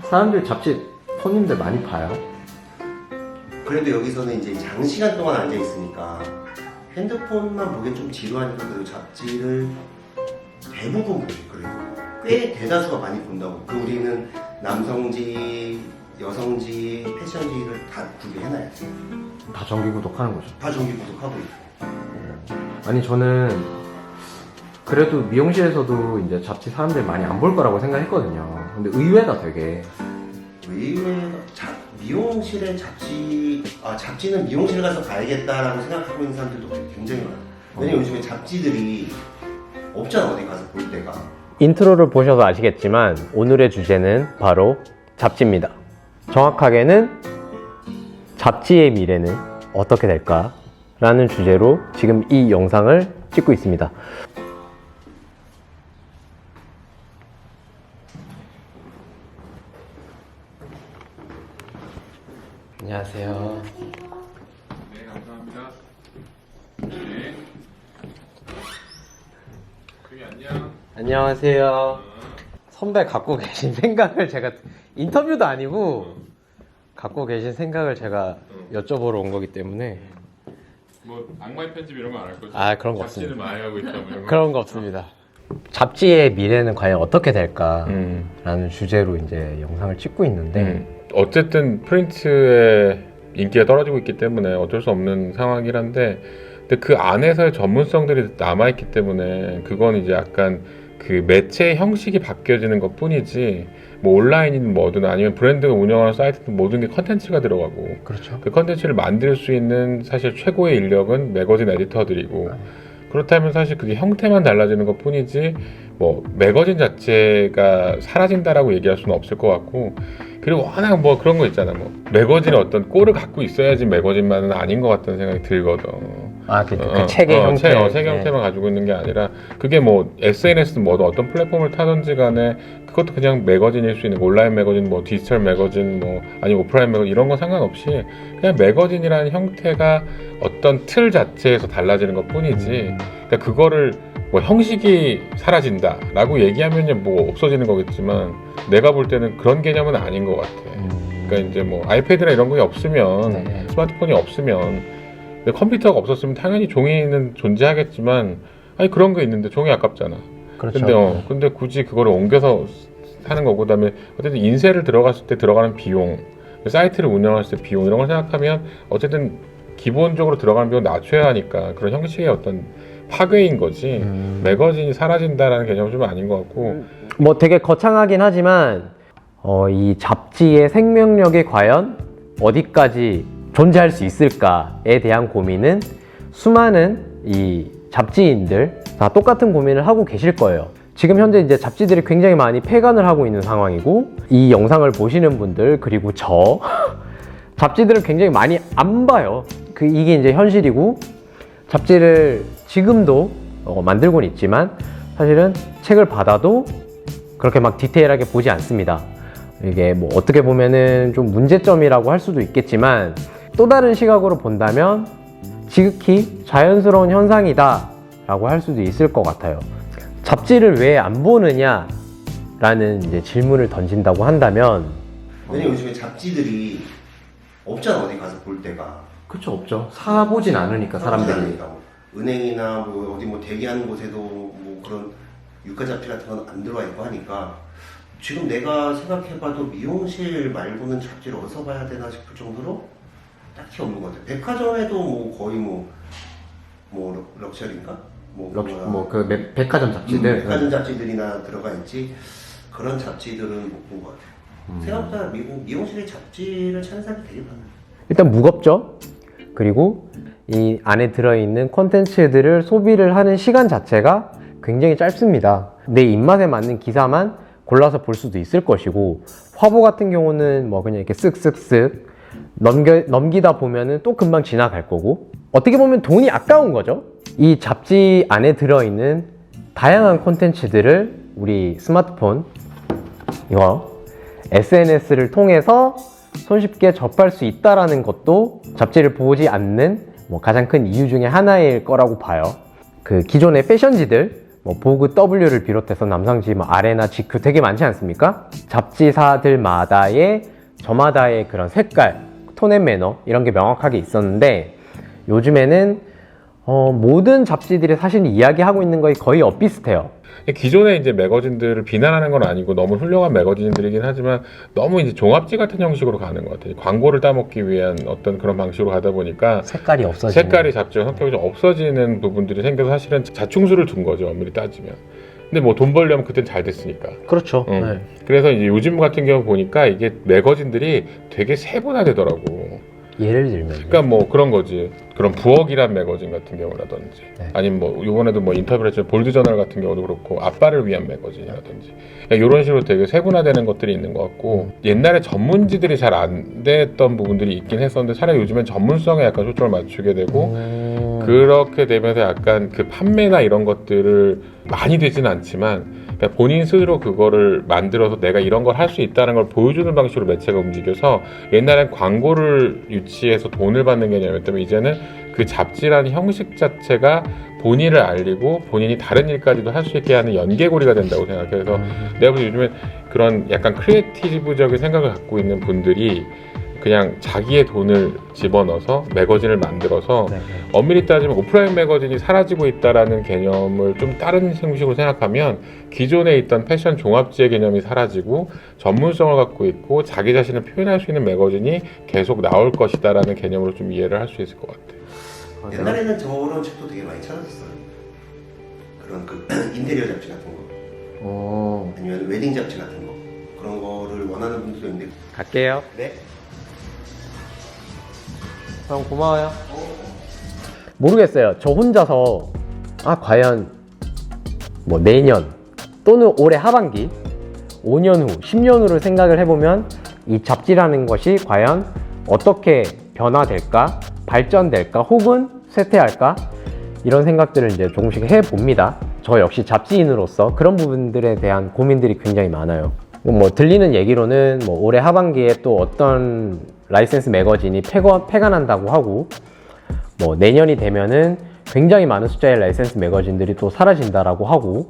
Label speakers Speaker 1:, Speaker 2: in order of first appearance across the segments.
Speaker 1: 사람들 잡지 손님들 많이 봐요?
Speaker 2: 그래도 여기서는 이제 장시간 동안 앉아 있으니까 핸드폰만 보기엔 좀 지루하니까 그래도 잡지를 대부분 보지. 그래도 꽤 대다수가 많이 본다고. 우리는 남성지, 여성지, 패션지를 다 구비해놔야지.
Speaker 1: 다 정기 구독하는 거죠.
Speaker 2: 다 정기 구독하고 있고.
Speaker 1: 아니 저는 그래도 미용실에서도 이제 잡지 사람들 많이 안 볼 거라고 생각했거든요. 근데 의외다 되게.
Speaker 2: 미용실에 잡지는 미용실 가서 봐야겠다라고 생각하고 있는 사람들도 굉장히 많아요. 왜냐면 요즘에 잡지들이 없잖아, 어디 가서 볼 데가.
Speaker 3: 인트로를 보셔서 아시겠지만 오늘의 주제는 바로 잡지입니다. 정확하게는 잡지의 미래는 어떻게 될까? 라는 주제로 지금 이 영상을 찍고 있습니다. 안녕하세요.
Speaker 4: 네, 감사합니다. 네. 그게 안녕.
Speaker 3: 안녕하세요. 선배 갖고 계신 생각을 제가 인터뷰도 아니고 갖고 계신 생각을 제가 여쭤보러 온 거기 때문에
Speaker 4: 뭐 악마의 편집 이런 거 안 할 거죠?
Speaker 3: 아, 그런 거
Speaker 4: 잡지는
Speaker 3: 없습니다.
Speaker 4: 많이 하고 있다 뭐 이런 거.
Speaker 3: 그런 거 없습니다. 잡지의 미래는 과연 어떻게 될까? 라는 주제로 이제 영상을 찍고 있는데
Speaker 4: 어쨌든 프린트의 인기가 떨어지고 있기 때문에 어쩔 수 없는 상황이긴 한데, 근데 그 안에서의 전문성들이 남아있기 때문에 그건 이제 약간 그 매체의 형식이 바뀌어지는 것 뿐이지, 뭐 온라인이든 뭐든 아니면 브랜드가 운영하는 사이트든 모든 게 컨텐츠가 들어가고,
Speaker 3: 그렇죠.
Speaker 4: 그 컨텐츠를 만들 수 있는 사실 최고의 인력은 매거진 에디터들이고, 그렇다면 사실 그게 형태만 달라지는 것 뿐이지 뭐 매거진 자체가 사라진다라고 얘기할 수는 없을 것 같고, 그리고 워낙 뭐 그런 거 있잖아, 뭐 매거진의 어떤 꼴을 갖고 있어야지 매거진만은 아닌 것 같다는 생각이 들거든.
Speaker 3: 아, 그 책의 형태.
Speaker 4: 책 형태만 가지고 있는 게 아니라 그게 뭐 SNS든 뭐든 어떤 플랫폼을 타든지 간에 그것도 그냥 매거진일 수 있는, 온라인 매거진, 뭐 디지털 매거진, 뭐 아니면 오프라인 매거진 이런 거 상관없이 그냥 매거진이라는 형태가 어떤 틀 자체에서 달라지는 것 뿐이지, 그러니까 그거를 뭐 형식이 사라진다라고 얘기하면 뭐 없어지는 거겠지만, 내가 볼 때는 그런 개념은 아닌 것 같아. 그러니까 이제 뭐 아이패드나 이런 게 없으면, 스마트폰이 없으면, 근데 컴퓨터가 없었으면 당연히 종이는 존재하겠지만, 아니 그런 거 있는데 종이 아깝잖아.
Speaker 3: 그렇죠.
Speaker 4: 근데 굳이 그거를 옮겨서 하는 거고, 그다음에 어쨌든 인쇄를 들어갔을 때 들어가는 비용, 사이트를 운영했을 때 비용 이런 걸 생각하면 어쨌든 기본적으로 들어가는 비용 낮춰야 하니까 그런 형식의 어떤 파괴인 거지, 매거진이 사라진다라는 개념은 좀 아닌 것 같고.
Speaker 3: 뭐 되게 거창하긴 하지만 이 잡지의 생명력이 과연 어디까지 존재할 수 있을까에 대한 고민은 수많은 이 잡지인들 다 똑같은 고민을 하고 계실 거예요. 지금 현재 이제 잡지들이 굉장히 많이 폐간을 하고 있는 상황이고, 이 영상을 보시는 분들 그리고 저 잡지들을 굉장히 많이 안 봐요. 이게 이제 현실이고, 잡지를 지금도 만들고는 있지만 사실은 책을 받아도 그렇게 막 디테일하게 보지 않습니다. 이게 뭐 어떻게 보면은 좀 문제점이라고 할 수도 있겠지만, 또 다른 시각으로 본다면 지극히 자연스러운 현상이다 라고 할 수도 있을 것 같아요. 잡지를 왜 안 보느냐 라는 이제 질문을 던진다고 한다면,
Speaker 2: 왜냐면 요즘에 잡지들이 없잖아, 어디 가서 볼 데가.
Speaker 1: 그쵸, 없죠. 사보진 않으니까 사람들이.
Speaker 2: 않으니까. 은행이나 뭐 어디 뭐 대기하는 곳에도 뭐 그런 유가 잡지 같은 건 안 들어와 있고 하니까, 지금 내가 생각해봐도 미용실 말고는 잡지를 어디서 봐야 되나 싶을 정도로 딱히 없는 것 같아요. 백화점에도 뭐 거의 뭐 럭셔리인가?
Speaker 1: 그 백화점 잡지들.
Speaker 2: 백화점 잡지들이나 들어가 있지, 그런 잡지들은 못 본 것 같아요. 생각보다 미용실에 잡지를 찾는 사람이 되게 많아요.
Speaker 3: 일단 무겁죠. 그리고 이 안에 들어있는 콘텐츠들을 소비를 하는 시간 자체가 굉장히 짧습니다. 내 입맛에 맞는 기사만 골라서 볼 수도 있을 것이고, 화보 같은 경우는 뭐 그냥 이렇게 쓱쓱쓱 넘기다 보면은 또 금방 지나갈 거고, 어떻게 보면 돈이 아까운 거죠. 이 잡지 안에 들어있는 다양한 콘텐츠들을 우리 스마트폰, SNS를 통해서 손쉽게 접할 수 있다라는 것도 잡지를 보지 않는 가장 큰 이유 중에 하나일 거라고 봐요. 그 기존의 패션지들, 뭐 보그 W를 비롯해서 남상지, 뭐 아레나, GQ 되게 많지 않습니까? 잡지사들마다의 저마다의 그런 색깔, 톤 앤 매너 이런 게 명확하게 있었는데 요즘에는 모든 잡지들이 사실 이야기하고 있는 거에 거의 엇비슷해요.
Speaker 4: 기존의 이제 매거진들을 비난하는 건 아니고 너무 훌륭한 매거진들이긴 하지만 너무 이제 종합지 같은 형식으로 가는 것 같아요. 광고를 따먹기 위한 어떤 그런 방식으로 가다 보니까
Speaker 3: 색깔이 없어지는.
Speaker 4: 색깔이 잡지가 성격이 좀 없어지는 부분들이 생겨서 사실은 자충수를 둔 거죠, 엄밀히 따지면. 근데 뭐 돈 벌려면 그땐 잘 됐으니까.
Speaker 3: 그렇죠.
Speaker 4: 응.
Speaker 3: 네.
Speaker 4: 그래서 이제 요즘 같은 경우 보니까 이게 매거진들이 되게 세분화되더라고.
Speaker 3: 예를 들면
Speaker 4: 그러니까 뭐 그런 거지. 그런 부엌이란 매거진 같은 경우라든지,
Speaker 3: 네.
Speaker 4: 아니면 뭐 이번에도 뭐 인터뷰를 했지만 볼드저널 같은 경우도 그렇고 아빠를 위한 매거진이라든지, 그러니까 이런 식으로 되게 세분화되는 것들이 있는 것 같고, 옛날에 전문지들이 잘 안 됐던 부분들이 있긴 했었는데 차라리 요즘엔 전문성에 약간 초점을 맞추게 되고, 그렇게 되면서 약간 그 판매나 이런 것들을 많이 되진 않지만 그러니까 본인 스스로 그거를 만들어서 내가 이런 걸 할 수 있다는 걸 보여주는 방식으로 매체가 움직여서, 옛날엔 광고를 유치해서 돈을 받는 개념이었다면 이제는 그 잡지라는 형식 자체가 본인을 알리고 본인이 다른 일까지도 할 수 있게 하는 연계고리가 된다고 생각해요. 그래서 내가 볼 때 요즘엔 그런 약간 크리에이티브적인 생각을 갖고 있는 분들이 그냥 자기의 돈을 집어넣어서 매거진을 만들어서,
Speaker 3: 네.
Speaker 4: 엄밀히 따지면 오프라인 매거진이 사라지고 있다라는 개념을 좀 다른 형식으로 생각하면 기존에 있던 패션 종합지의 개념이 사라지고 전문성을 갖고 있고 자기 자신을 표현할 수 있는 매거진이 계속 나올 것이다라는 개념으로 좀 이해를 할 수 있을 것 같아요.
Speaker 2: 옛날에는 저런 책도 되게 많이 찾았었어요. 그런 그 인테리어 잡지 같은 거, 아니면 웨딩 잡지 같은 거, 그런 거를 원하는 분들도 있는데.
Speaker 3: 갈게요.
Speaker 2: 네.
Speaker 3: 형 고마워요. 모르겠어요. 저 혼자서 과연 뭐 내년 또는 올해 하반기, 5년 후, 10년 후를 생각을 해보면 이 잡지라는 것이 과연 어떻게 변화될까, 발전될까, 혹은 쇠퇴할까, 이런 생각들을 이제 조금씩 해봅니다. 저 역시 잡지인으로서 그런 부분들에 대한 고민들이 굉장히 많아요. 뭐 들리는 얘기로는 뭐 올해 하반기에 또 어떤 라이센스 매거진이 폐간한다고 하고, 뭐 내년이 되면은 굉장히 많은 숫자의 라이센스 매거진들이 또 사라진다라고 하고,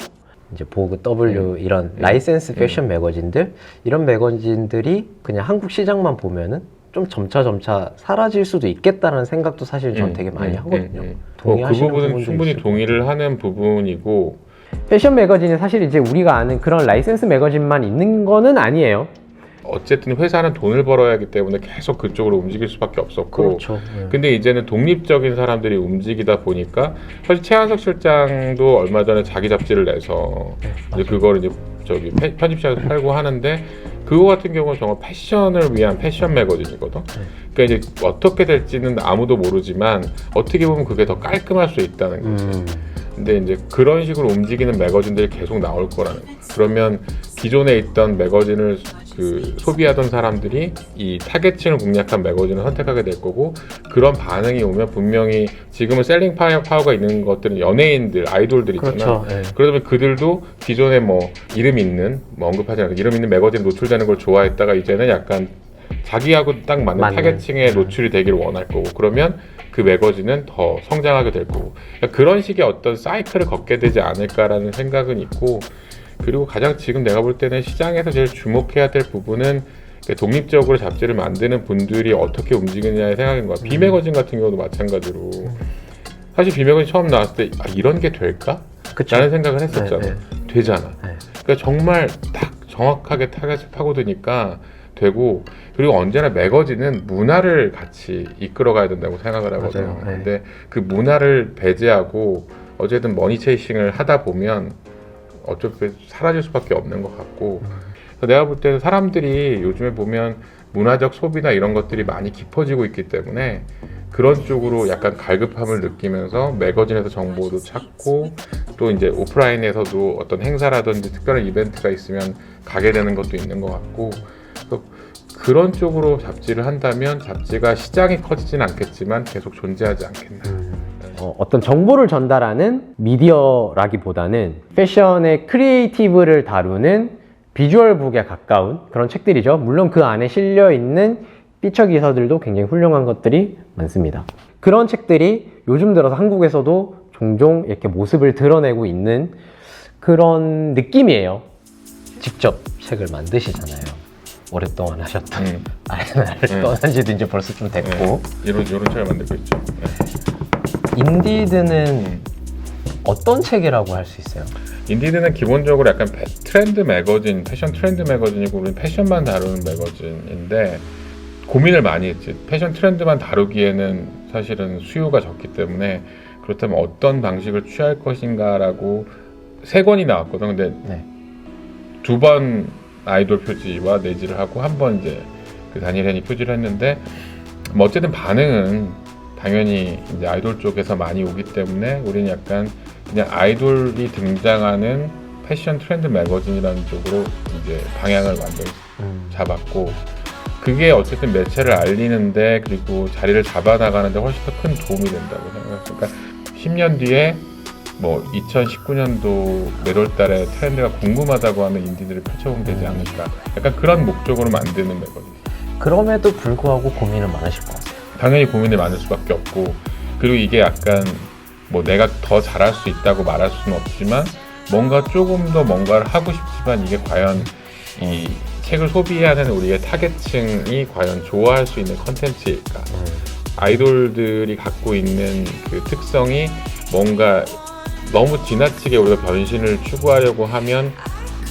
Speaker 3: 이제 보그 W 이런 라이센스 패션 매거진들, 이런 매거진들이 그냥 한국 시장만 보면은 좀 점차 사라질 수도 있겠다는 생각도 사실 전 되게 많이 하거든요.
Speaker 4: 그
Speaker 3: 동의하시는
Speaker 4: 부분은
Speaker 3: 부분도
Speaker 4: 충분히
Speaker 3: 있을
Speaker 4: 동의를 하는 부분이고,
Speaker 3: 패션 매거진이 사실 이제 우리가 아는 그런 라이센스 매거진만 있는 거는 아니에요.
Speaker 4: 어쨌든 회사는 돈을 벌어야 하기 때문에 계속 그쪽으로 움직일 수밖에 없었고,
Speaker 3: 그렇죠.
Speaker 4: 근데 이제는 독립적인 사람들이 움직이다 보니까, 사실 최한석 실장도 얼마 전에 자기 잡지를 내서 이제 그걸 이제 저기 편집샵에서 팔고 하는데, 그거 같은 경우는 정말 패션을 위한 패션 매거진이거든. 그러니까 이제 어떻게 될지는 아무도 모르지만 어떻게 보면 그게 더 깔끔할 수 있다는 거지. 근데 이제 그런 식으로 움직이는 매거진들이 계속 나올 거라는 거야. 그러면 기존에 있던 매거진을 소비하던 사람들이 이 타겟층을 공략한 매거진을 선택하게 될 거고, 그런 반응이 오면 분명히 지금은 셀링 파워가 있는 것들은 연예인들, 아이돌들 있잖아.
Speaker 3: 그렇죠. 네.
Speaker 4: 그러다 보면 그들도 기존에 뭐 이름 있는, 뭐 언급하지 않은 이름 있는 매거진 노출되는 걸 좋아했다가 이제는 약간 자기하고 딱 맞는 타겟층에 노출이 되기를 원할 거고, 그러면 그 매거진은 더 성장하게 될 거고, 그러니까 그런 식의 어떤 사이클을 걷게 되지 않을까라는 생각은 있고, 그리고 가장 지금 내가 볼 때는 시장에서 제일 주목해야 될 부분은 독립적으로 잡지를 만드는 분들이 어떻게 움직이느냐의 생각인 거야. 비매거진 같은 경우도 마찬가지로, 사실 비매거진 처음 나왔을 때 이런 게 될까?
Speaker 3: 그쵸.
Speaker 4: 라는 생각을 했었잖아.
Speaker 3: 네.
Speaker 4: 되잖아. 그러니까 정말 딱 정확하게 타겟을 파고드니까 되고, 그리고 언제나 매거진은 문화를 같이 이끌어가야 된다고 생각을 하거든요.
Speaker 3: 맞아요. 네.
Speaker 4: 근데 그 문화를 배제하고 어쨌든 머니 체이싱을 하다 보면 어차피 사라질 수밖에 없는 것 같고, 그래서 내가 볼 때는 사람들이 요즘에 보면 문화적 소비나 이런 것들이 많이 깊어지고 있기 때문에 그런 쪽으로 약간 갈급함을 느끼면서 매거진에서 정보도 찾고, 또 이제 오프라인에서도 어떤 행사라든지 특별한 이벤트가 있으면 가게 되는 것도 있는 것 같고, 그래서 그런 쪽으로 잡지를 한다면 잡지가 시장이 커지진 않겠지만 계속 존재하지 않겠나.
Speaker 3: 어떤 정보를 전달하는 미디어라기보다는 패션의 크리에이티브를 다루는 비주얼북에 가까운 그런 책들이죠. 물론 그 안에 실려있는 피처 기사들도 굉장히 훌륭한 것들이 많습니다. 그런 책들이 요즘 들어서 한국에서도 종종 이렇게 모습을 드러내고 있는 그런 느낌이에요. 직접 책을 만드시잖아요. 오랫동안 하셨던 아레나를 떠난 지도 이제 벌써 좀 됐고.
Speaker 4: 이런 책을 만들고 있죠.
Speaker 3: 인디드는 어떤 책이라고 할 수 있어요?
Speaker 4: 인디드는 기본적으로 약간 트렌드 매거진, 패션 트렌드 매거진이고 우리는 패션만 다루는 매거진인데 고민을 많이 했지. 패션 트렌드만 다루기에는 사실은 수요가 적기 때문에 그렇다면 어떤 방식을 취할 것인가라고 3권이 나왔거든. 근데
Speaker 3: 네.
Speaker 4: 2번 아이돌 표지와 내지를 하고 한 번 이제 그 다니엘 헨이 표지를 했는데 뭐 어쨌든 반응은 당연히 이제 아이돌 쪽에서 많이 오기 때문에 우리는 약간 그냥 아이돌이 등장하는 패션 트렌드 매거진이라는 쪽으로 이제 방향을 완전히 잡았고 그게 어쨌든 매체를 알리는데 그리고 자리를 잡아나가는데 훨씬 더 큰 도움이 된다고 생각해요. 그러니까 10년 뒤에 뭐 2019년도 몇 월 달에 트렌드가 궁금하다고 하면 인디들을 펼쳐보면 되지 않을까. 약간 그런 목적으로 만드는 매거진.
Speaker 3: 그럼에도 불구하고 고민은 많으실 것 같아요.
Speaker 4: 당연히 고민이 많을 수밖에 없고 그리고 이게 약간 뭐 내가 더 잘할 수 있다고 말할 수는 없지만 뭔가 조금 더 뭔가를 하고 싶지만 이게 과연 이 책을 소비하는 우리의 타겟층이 과연 좋아할 수 있는 컨텐츠일까? 아이돌들이 갖고 있는 그 특성이 뭔가 너무 지나치게 우리가 변신을 추구하려고 하면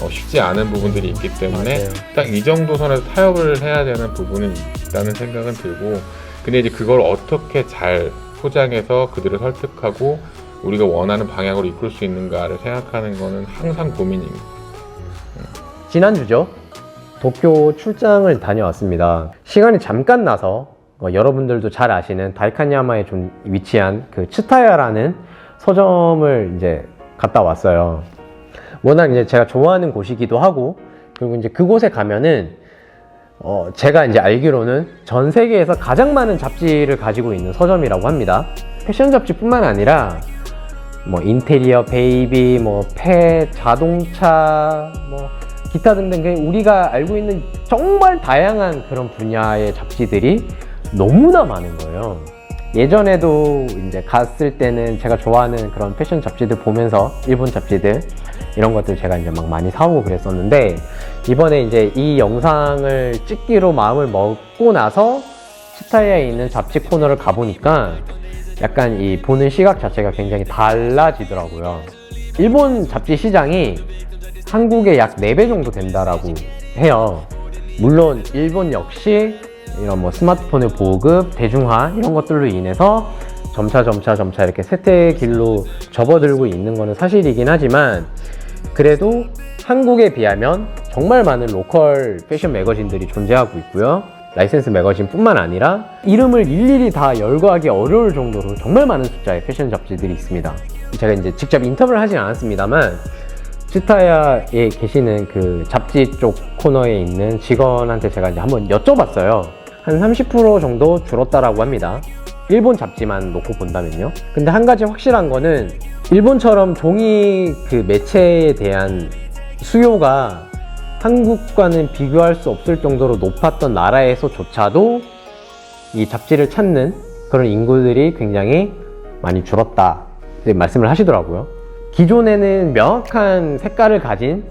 Speaker 4: 쉽지 않은 부분들이 있기 때문에 딱 이 정도 선에서 타협을 해야 되는 부분은 있다는 생각은 들고 근데 이제 그걸 어떻게 잘 포장해서 그들을 설득하고 우리가 원하는 방향으로 이끌 수 있는가를 생각하는 거는 항상 고민입니다.
Speaker 3: 지난주죠. 도쿄 출장을 다녀왔습니다. 시간이 잠깐 나서 여러분들도 잘 아시는 다이칸야마에 좀 위치한 그 츠타야라는 서점을 이제 갔다 왔어요. 워낙 이제 제가 좋아하는 곳이기도 하고 그리고 이제 그곳에 가면은 제가 이제 알기로는 전 세계에서 가장 많은 잡지를 가지고 있는 서점이라고 합니다. 패션 잡지뿐만 아니라 뭐 인테리어, 베이비, 뭐 펫, 자동차, 뭐 기타 등등 우리가 알고 있는 정말 다양한 그런 분야의 잡지들이 너무나 많은 거예요. 예전에도 이제 갔을 때는 제가 좋아하는 그런 패션 잡지들 보면서 일본 잡지들 이런 것들 제가 이제 막 많이 사오고 그랬었는데 이번에 이제 이 영상을 찍기로 마음을 먹고 나서 츠타야에 있는 잡지 코너를 가보니까 약간 이 보는 시각 자체가 굉장히 달라지더라고요. 일본 잡지 시장이 한국의 약 4배 정도 된다라고 해요. 물론 일본 역시 이런 뭐 스마트폰의 보급, 대중화 이런 것들로 인해서 점차 이렇게 쇠퇴의 길로 접어들고 있는 거는 사실이긴 하지만 그래도 한국에 비하면 정말 많은 로컬 패션 매거진들이 존재하고 있고요. 라이센스 매거진 뿐만 아니라 이름을 일일이 다 열거하기 어려울 정도로 정말 많은 숫자의 패션 잡지들이 있습니다. 제가 이제 직접 인터뷰를 하진 않았습니다만 츠타야에 계시는 그 잡지 쪽 코너에 있는 직원한테 제가 이제 한번 여쭤봤어요. 한 30% 정도 줄었다라고 합니다. 일본 잡지만 놓고 본다면요. 근데 한 가지 확실한 거는 일본처럼 종이 그 매체에 대한 수요가 한국과는 비교할 수 없을 정도로 높았던 나라에서조차도 이 잡지를 찾는 그런 인구들이 굉장히 많이 줄었다 말씀을 하시더라고요. 기존에는 명확한 색깔을 가진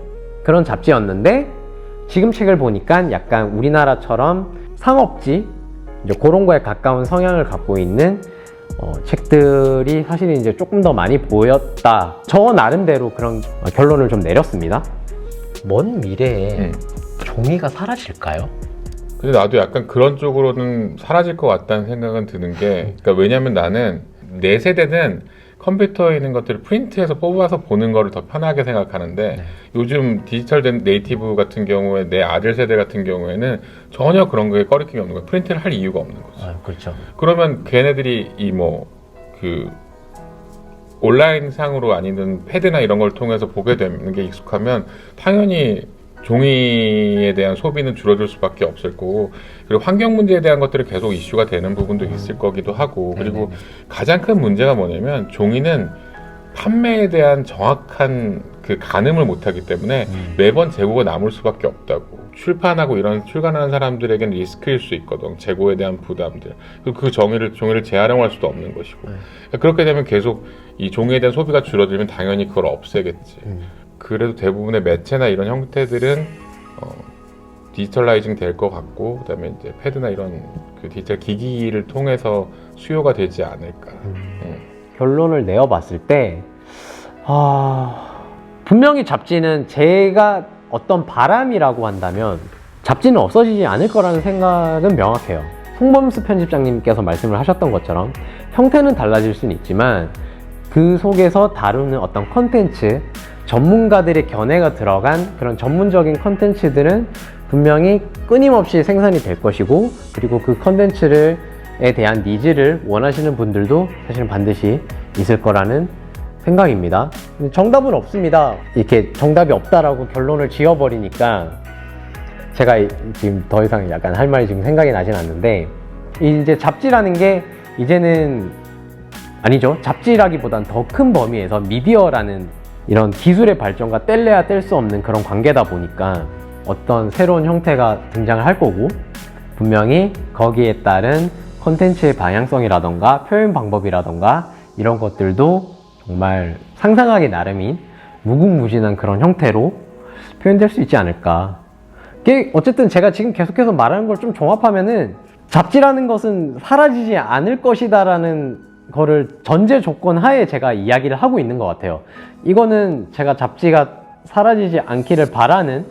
Speaker 3: 그런 잡지였는데 지금 책을 보니까 약간 우리나라처럼 상업지 이제 그런 거에 가까운 성향을 갖고 있는 책들이 사실 이제 조금 더 많이 보였다. 저 나름대로 그런 결론을 좀 내렸습니다. 먼 미래에 종이가 사라질까요?
Speaker 4: 근데 나도 약간 그런 쪽으로는 사라질 것 같다는 생각은 드는 게 그러니까 왜냐면 나는 내 세대는 컴퓨터에 있는 것들을 프린트해서 뽑아서 보는 거를 더 편하게 생각하는데 요즘 디지털 네이티브 같은 경우에 내 아들 세대 같은 경우에는 전혀 그런 거에 꺼리낌이 없는 거야. 프린트를 할 이유가 없는 거지.
Speaker 3: 그렇죠.
Speaker 4: 그러면 걔네들이 이 뭐 그 온라인 상으로 아니면 패드나 이런 걸 통해서 보게 되는 게 익숙하면 당연히 종이에 대한 소비는 줄어들 수밖에 없을 거고 그리고 환경 문제에 대한 것들이 계속 이슈가 되는 부분도 있을 거기도 하고 그리고 가장 큰 문제가 뭐냐면 종이는 판매에 대한 정확한 그 가늠을 못하기 때문에 매번 재고가 남을 수밖에 없다고 출판하고 이런 출간하는 사람들에게는 리스크일 수 있거든. 재고에 대한 부담들 그리고 그 종이를 재활용할 수도 없는 것이고 그러니까 그렇게 되면 계속 이 종이에 대한 소비가 줄어들면 당연히 그걸 없애겠지. 그래도 대부분의 매체나 이런 형태들은 디지털라이징 될 것 같고, 그다음에 이제 패드나 이런 그 디지털 기기를 통해서 수요가 되지 않을까.
Speaker 3: 결론을 내어봤을 때, 분명히 잡지는 제가 어떤 바람이라고 한다면 잡지는 없어지지 않을 거라는 생각은 명확해요. 송범수 편집장님께서 말씀을 하셨던 것처럼 형태는 달라질 수는 있지만 그 속에서 다루는 어떤 컨텐츠, 전문가들의 견해가 들어간 그런 전문적인 컨텐츠들은 분명히 끊임없이 생산이 될 것이고, 그리고 그 컨텐츠에 대한 니즈를 원하시는 분들도 사실은 반드시 있을 거라는 생각입니다. 정답은 없습니다. 이렇게 정답이 없다라고 결론을 지어버리니까 제가 지금 더 이상 약간 할 말이 지금 생각이 나진 않는데, 이제 잡지라는 게 이제는 아니죠. 잡지라기보단 더 큰 범위에서 미디어라는 이런 기술의 발전과 뗄래야 뗄 수 없는 그런 관계다 보니까 어떤 새로운 형태가 등장을 할 거고, 분명히 거기에 따른 콘텐츠의 방향성이라던가 표현 방법이라던가 이런 것들도 정말 상상하기 나름인 무궁무진한 그런 형태로 표현될 수 있지 않을까. 어쨌든 제가 지금 계속해서 말하는 걸 좀 종합하면은 잡지라는 것은 사라지지 않을 것이다라는 거를 전제 조건 하에 제가 이야기를 하고 있는 것 같아요. 이거는 제가 잡지가 사라지지 않기를 바라는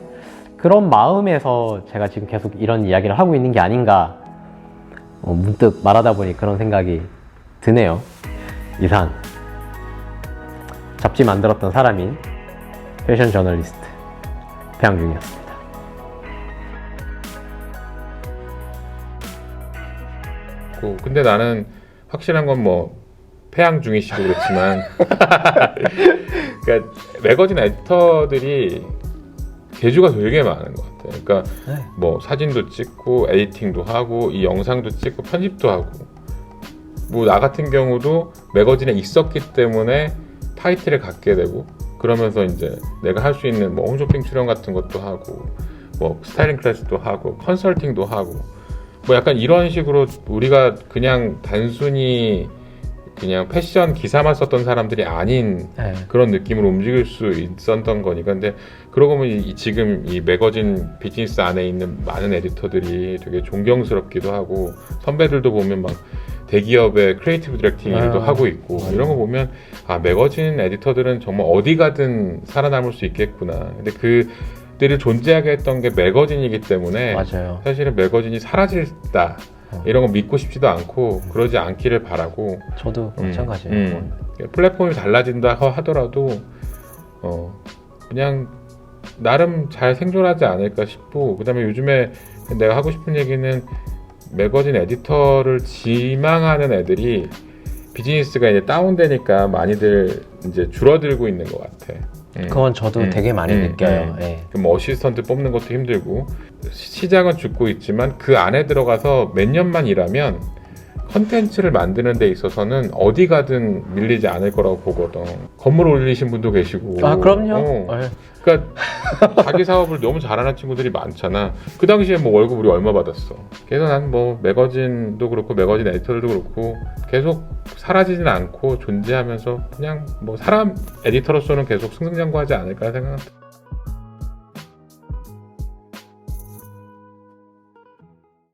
Speaker 3: 그런 마음에서 제가 지금 계속 이런 이야기를 하고 있는 게 아닌가, 문득 말하다 보니 그런 생각이 드네요. 이상 잡지 만들었던 사람인 패션 저널리스트 배양중이었습니다.
Speaker 4: 근데 나는 확실한 건 뭐 폐양 중이시고 그렇지만 그러니까 매거진 에디터들이 재주가 되게 많은 것 같아요. 그러니까 뭐 사진도 찍고 에디팅도 하고 이 영상도 찍고 편집도 하고, 뭐 나 같은 경우도 매거진에 있었기 때문에 타이틀을 갖게 되고, 그러면서 이제 내가 할 수 있는 뭐 홈쇼핑 출연 같은 것도 하고, 뭐 스타일링 클래스도 하고, 컨설팅도 하고, 뭐 약간 이런 식으로 우리가 그냥 단순히 그냥 패션 기사만 썼던 사람들이 아닌 그런 느낌으로 움직일 수 있었던 거니까. 근데 그러고 보면 지금 이 매거진 비즈니스 안에 있는 많은 에디터들이 되게 존경스럽기도 하고, 선배들도 보면 막 대기업의 크리에이티브 디렉팅 일도 하고 있고, 이런 거 보면 매거진 에디터들은 정말 어디 가든 살아남을 수 있겠구나. 근데 그들을 존재하게 했던 게 매거진이기 때문에
Speaker 3: 맞아요.
Speaker 4: 사실은 매거진이 사라질다 이런 거 믿고 싶지도 않고 그러지 않기를 바라고.
Speaker 3: 저도 마찬가지예요.
Speaker 4: 플랫폼이 달라진다 하더라도 그냥 나름 잘 생존하지 않을까 싶고, 그 다음에 요즘에 내가 하고 싶은 얘기는 매거진 에디터를 지망하는 애들이 비즈니스가 이제 다운되니까 많이들 이제 줄어들고 있는 것 같아.
Speaker 3: 그건 저도 되게 많이 느껴요.
Speaker 4: 뭐 어시스턴트 뽑는 것도 힘들고, 시장은 죽고 있지만 그 안에 들어가서 몇 년만 일하면 컨텐츠를 만드는 데 있어서는 어디 가든 밀리지 않을 거라고 보거든. 건물 올리신 분도 계시고.
Speaker 3: 그럼요.
Speaker 4: 그러니까 자기 사업을 너무 잘하는 친구들이 많잖아. 그 당시에 뭐 월급 우리 얼마 받았어. 그래서 난 뭐 매거진도 그렇고 매거진 에디터들도 그렇고 계속 사라지진 않고 존재하면서 그냥 뭐 사람 에디터로서는 계속 승승장구하지 않을까 생각합니다.